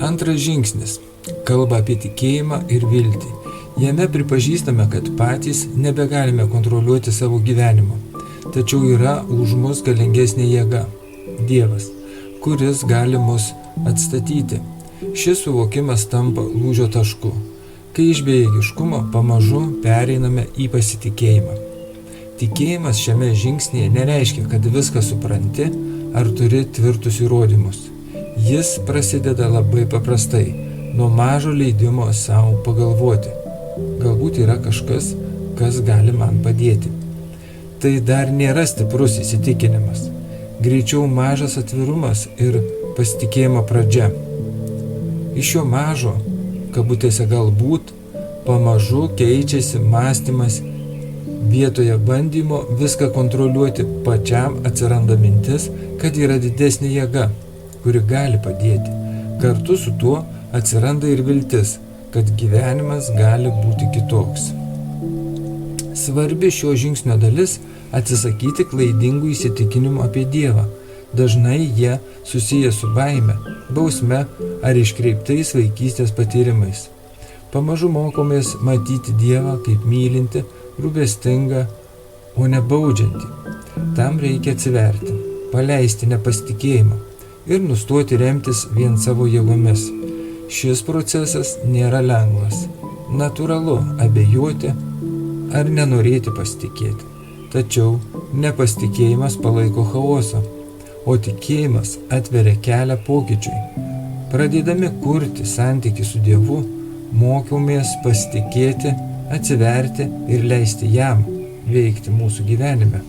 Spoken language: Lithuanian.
Antras žingsnis kalba apie tikėjimą ir viltį. Jame pripažįstame, kad patys nebegalime kontroliuoti savo gyvenimo. Tačiau yra už mus galingesnė jėga – Dievas, kuris gali mus atstatyti. Šis suvokimas tampa lūžio tašku, kai iš bejėgiškumo pamažu pereiname į pasitikėjimą. Tikėjimas šiame žingsnėje nereiškia, kad viską supranti ar turi tvirtus įrodymus. Jis prasideda labai paprastai, nuo mažo leidimo savo pagalvoti. Galbūt yra kažkas, kas gali man padėti. Tai dar nėra stiprus įsitikinimas, greičiau mažas atvirumas ir pasitikėjimo pradžia. Iš šio mažo, kabutėse galbūt, pamažu keičiasi mąstymas, vietoje bandymo viską kontroliuoti pačiam atsiranda mintis, kad yra didesnė jėga, kuri gali padėti. Kartu su tuo atsiranda ir viltis, kad gyvenimas gali būti kitoks. Svarbi šio žingsnio dalis – atsisakyti klaidingų įsitikinimų apie Dievą. Dažnai jie susiję su baime, bausme ar iškreiptais vaikystės patyrimais. Pamažu mokomės matyti Dievą kaip mylinti, rūpestingą, o ne baudžiantį. Tam reikia atsiverti, paleisti nepasitikėjimą ir nustoti remtis vien savo jėgomis. Šis procesas nėra lengvas. Natūralu abejoti ar nenorėti pasitikėti. Tačiau nepasitikėjimas palaiko chaosą, o tikėjimas atveria kelią pokyčiui. Pradėdami kurti santykį su Dievu, mokomės pasitikėti, atsiverti ir leisti jam veikti mūsų gyvenime.